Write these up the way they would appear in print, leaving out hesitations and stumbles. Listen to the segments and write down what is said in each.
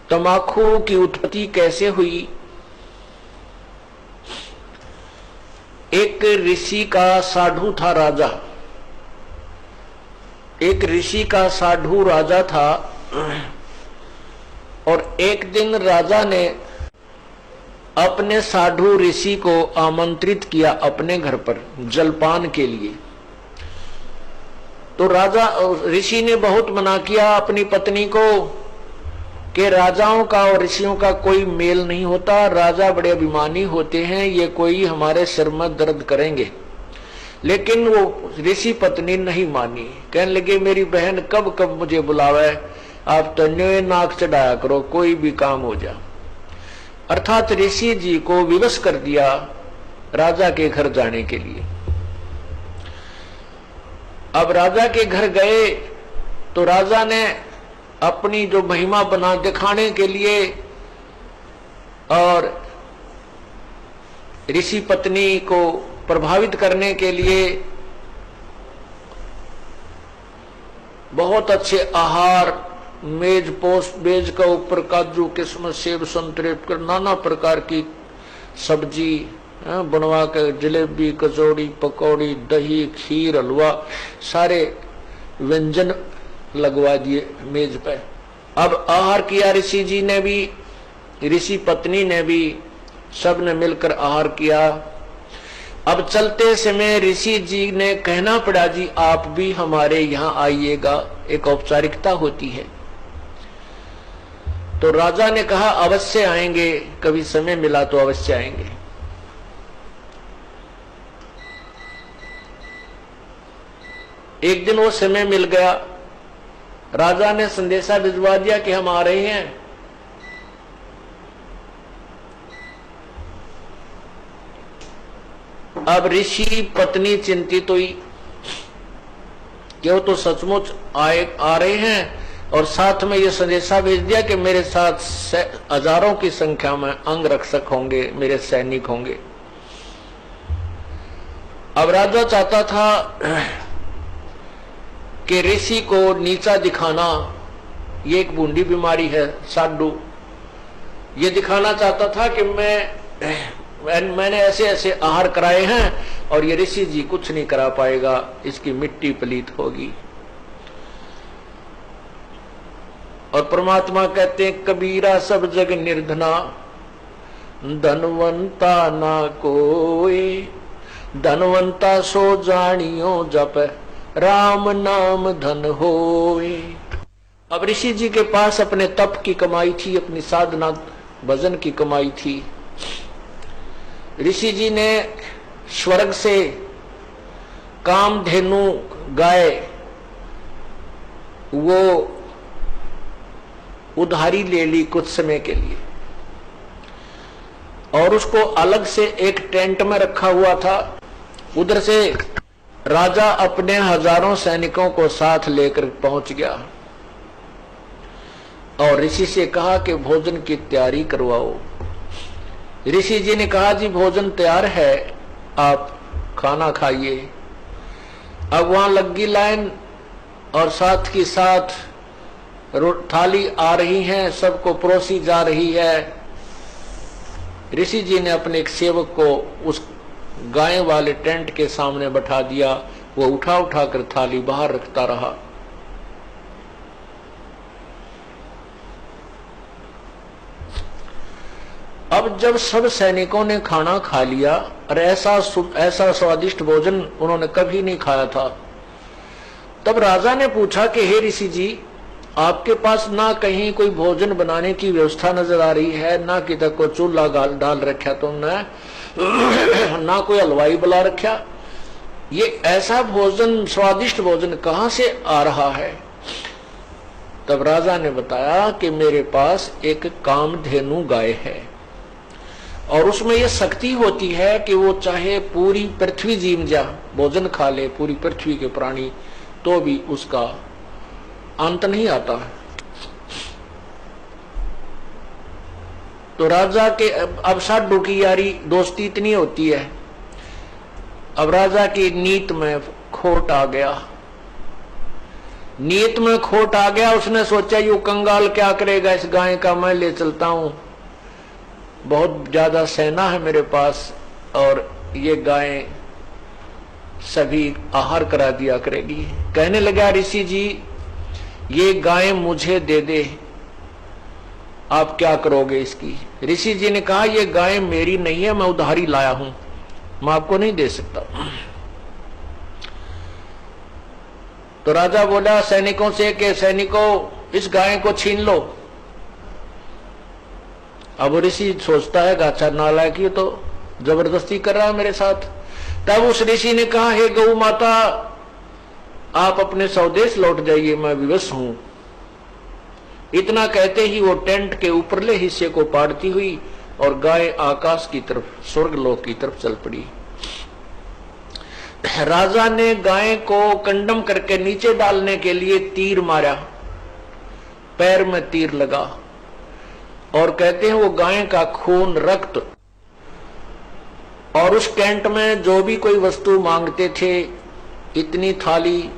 तंबाकू की उत्पत्ति कैसे हुई? एक ऋषि का साधु था राजा। एक ऋषि का साधु राजा था और एक दिन राजा ने अपने साधु ऋषि को आमंत्रित किया अपने घर पर जलपान के लिए। तो राजा ऋषि ने बहुत मना किया अपनी पत्नी को कि राजाओं का और ऋषियों का कोई मेल नहीं होता, राजा बड़े अभिमानी होते हैं, ये कोई हमारे सिर में दर्द करेंगे। लेकिन वो ऋषि पत्नी नहीं मानी, कहने लगे मेरी बहन कब कब मुझे बुलावे, आप तो न्योय नाक चढ़ाया करो, कोई भी काम हो जा। अर्थात ऋषि जी को विवश कर दिया राजा के घर जाने के लिए। अब राजा के घर गए तो राजा ने अपनी जो महिमा बना दिखाने के लिए और ऋषि पत्नी को प्रभावित करने के लिए बहुत अच्छे आहार, मेज पोस्ट मेज का ऊपर काजू किस्मत सेब संतरे कर नाना प्रकार की सब्जी बनवा कर, जलेबी कचौड़ी पकौड़ी दही खीर हलवा सारे व्यंजन लगवा दिए मेज पे। अब आहार किया ऋषि जी ने भी, ऋषि पत्नी ने भी, सब ने मिलकर आहार किया। अब चलते समय ऋषि जी ने कहना पड़ा जी आप भी हमारे यहाँ आइएगा, एक औपचारिकता होती है। तो राजा ने कहा अवश्य आएंगे, कभी समय मिला तो अवश्य आएंगे। एक दिन वो समय मिल गया, राजा ने संदेशा भिजवा दिया कि हम आ रहे हैं। अब ऋषि पत्नी चिंतित हुई कि वो तो सचमुच आ रहे हैं और साथ में ये संदेशा भेज दिया कि मेरे साथ हजारों की संख्या में अंगरक्षक होंगे, मेरे सैनिक होंगे। अब राजा चाहता था कि ऋषि को नीचा दिखाना, ये एक बूंदी बीमारी है साधु, ये दिखाना चाहता था कि मैंने ऐसे ऐसे आहार कराए हैं और ये ऋषि जी कुछ नहीं करा पाएगा, इसकी मिट्टी पलीत होगी। और परमात्मा कहते हैं कबीरा सब जग निर्धना, धनवंता ना कोई, धनवंता सो जानियो जप राम नाम धन होए। अब ऋषि जी के पास अपने तप की कमाई थी, अपनी साधना भजन की कमाई थी। ऋषि जी ने स्वर्ग से कामधेनु गाय वो उधारी ले ली कुछ समय के लिए और उसको अलग से एक टेंट में रखा हुआ था। उधर से राजा अपने हजारों सैनिकों को साथ लेकर पहुंच गया और ऋषि से कहा कि भोजन की तैयारी करवाओ। ऋषि जी ने कहा जी भोजन तैयार है, आप खाना खाइए। अब वहां लगी लाइन और साथ की साथ थाली आ रही है, सबको परोसी जा रही है। ऋषि जी ने अपने एक सेवक को उस गाय वाले टेंट के सामने बैठा दिया, वो उठा उठा कर थाली बाहर रखता रहा। अब जब सब सैनिकों ने खाना खा लिया और ऐसा स्वादिष्ट भोजन उन्होंने कभी नहीं खाया था, तब राजा ने पूछा कि हे ऋषि जी, आपके पास ना कहीं कोई भोजन बनाने की व्यवस्था नजर आ रही है, ना किधर को चूल्हा डाल रखा तुमने, ना कोई हलवाई बुला रखा, ये ऐसा भोजन स्वादिष्ट भोजन कहां से आ रहा है? तब राजा ने बताया कि मेरे पास एक कामधेनु गाय है और उसमें यह शक्ति होती है कि वो चाहे पूरी पृथ्वी जीव जा भोजन खा ले, पूरी पृथ्वी के प्राणी, तो भी उसका अंत नहीं आता है। तो राजा के अब साधु की यारी दोस्ती इतनी होती है, अब राजा की नीत में खोट आ गया। नीयत में खोट आ गया, उसने सोचा यू कंगाल क्या करेगा इस गाय का, मैं ले चलता हूं, बहुत ज्यादा सेना है मेरे पास और ये गाय सभी आहार करा दिया करेगी। कहने लगा ऋषि जी ये गाय मुझे दे दे, आप क्या करोगे इसकी? ऋषि जी ने कहा ये गाय मेरी नहीं है, मैं उधारी लाया हूं, मैं आपको नहीं दे सकता। तो राजा बोला सैनिकों से कि सैनिकों इस गाय को छीन लो। अब ऋषि सोचता है अच्छा नालायक ये तो जबरदस्ती कर रहा है मेरे साथ। तब उस ऋषि ने कहा हे गौ माता आप अपने स्वदेश लौट जाइए, मैं विवश हूं। इतना कहते ही वो टेंट के ऊपरले हिस्से को पाड़ती हुई और गाय आकाश की तरफ, स्वर्गलोक की तरफ चल पड़ी। राजा ने गाय को कंडम करके नीचे डालने के लिए तीर मारा, पैर में तीर लगा और कहते हैं वो गाय का खून, रक्त और उस टेंट में जो भी कोई वस्तु मांगते थे, इतनी थाली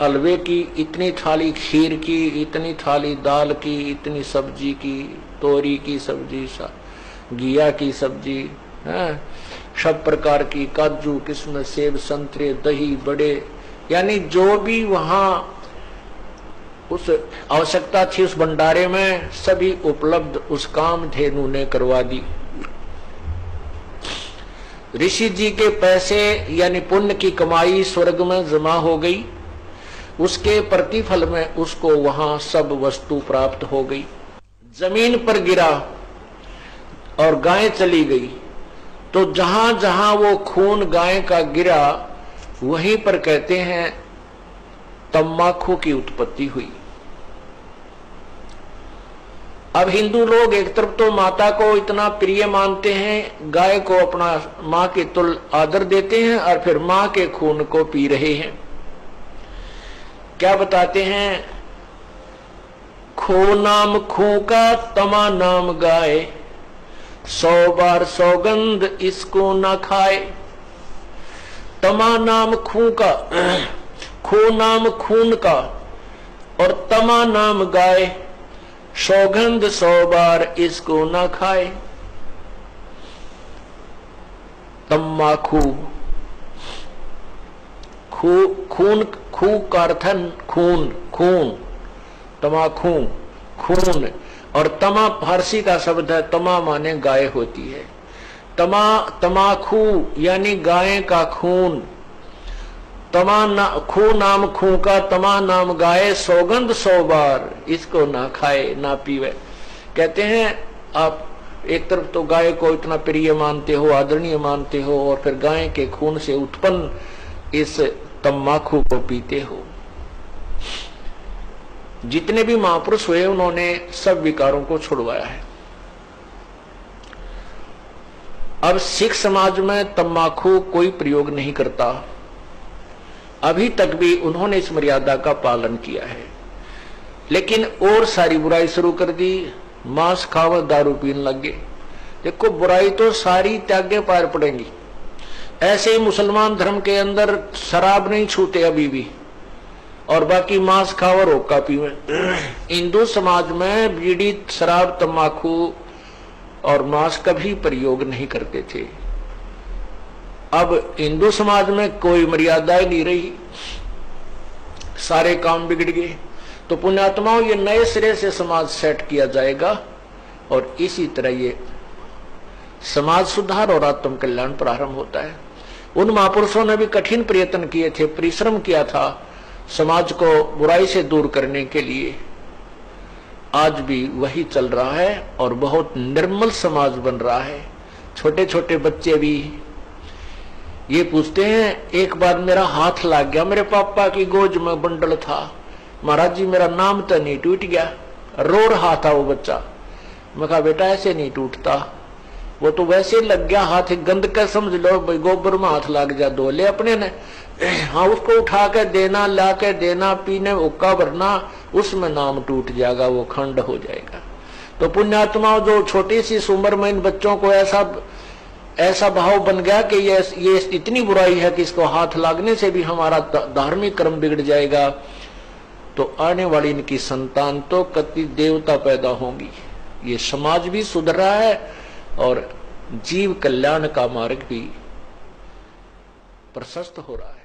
हलवे की, इतनी थाली खीर की, इतनी थाली दाल की, इतनी सब्जी की, तोरी की सब्जी, घिया की सब्जी, सब प्रकार की, काजू किस्मत, सेब, संतरे, दही, बड़े, यानी जो भी वहां उस आवश्यकता थी उस भंडारे में सभी उपलब्ध उस कामधेनु ने करवा दी। ऋषि जी के पैसे यानी पुण्य की कमाई स्वर्ग में जमा हो गई, उसके प्रतिफल में उसको वहां सब वस्तु प्राप्त हो गई। जमीन पर गिरा और गाय चली गई, तो जहां जहां वो खून गाय का गिरा वहीं पर कहते हैं तम्बाकू की उत्पत्ति हुई। अब हिंदू लोग एक तरफ तो माता को इतना प्रिय मानते हैं, गाय को अपना मां के तुल्य आदर देते हैं और फिर मां के खून को पी रहे हैं। क्या बताते हैं, खो नाम खू का तमा नाम गाय, 100 बार सौगंध इसको ना खाए। तमा नाम खू का, खो नाम खून का और तमा नाम गाय, सौगंध 100 बार इसको ना खाए। तम्बाकू, खून, खू का अर्थ है खून, खून, तमाखू खून, और तमा फारसी का शब्द है, तमा माने गाय होती है। तमाखू यानी गाय का खून, खू नाम खू का तमा नाम गाय, सौगंध 100 बार इसको ना खाए ना पीवे। कहते हैं आप एक तरफ तो गाय को इतना प्रिय मानते हो, आदरणीय मानते हो, और फिर गाय के खून से उत्पन्न इस तम्बाकू को पीते हो। जितने भी महापुरुष हुए उन्होंने सब विकारों को छुड़वाया है। अब सिख समाज में तम्बाकू कोई प्रयोग नहीं करता, अभी तक भी उन्होंने इस मर्यादा का पालन किया है। लेकिन और सारी बुराई शुरू कर दी, मांस खावा, दारू पीने लगे। देखो बुराई तो सारी त्यागे पार पड़ेंगी। ऐसे ही मुसलमान धर्म के अंदर शराब नहीं छूते अभी भी, और बाकी मांस खाओ और हुक्का पीवे। हिंदू समाज में बीड़ी, शराब, तंबाकू और मांस कभी प्रयोग नहीं करते थे। अब हिंदू समाज में कोई मर्यादा ही नहीं रही, सारे काम बिगड़ गए। तो पुण्यात्माओं ये नए सिरे से समाज सेट किया जाएगा और इसी तरह ये समाज सुधार और आत्म कल्याण प्रारंभ होता है। उन महापुरुषों ने भी कठिन प्रयत्न किए थे, परिश्रम किया था समाज को बुराई से दूर करने के लिए। आज भी वही चल रहा है और बहुत निर्मल समाज बन रहा है। छोटे छोटे बच्चे भी ये पूछते हैं, एक बार मेरा हाथ लग गया, मेरे पापा की गोद में बंडल था, महाराज जी मेरा नाम तो नहीं टूट गया, रो रहा था वो बच्चा। मैं कहा बेटा ऐसे नहीं टूटता, वो तो वैसे लग गया हाथ, गंद का समझ लो, गोबर में हाथ लग जा, धो ले अपने ने। हाँ उसको उठा के देना, ला के देना, पीने उक्का भरना, उसमें नाम टूट जाएगा, वो खंड हो जाएगा। तो पुण्यात्माओं जो छोटी सी उम्र में इन बच्चों को ऐसा ऐसा भाव बन गया कि ये इतनी बुराई है कि इसको हाथ लागने से भी हमारा धार्मिक कर्म बिगड़ जाएगा, तो आने वाली इनकी संतान तो कति देवता पैदा होंगी। ये समाज भी सुधर रहा है और जीव कल्याण का मार्ग भी प्रशस्त हो रहा है।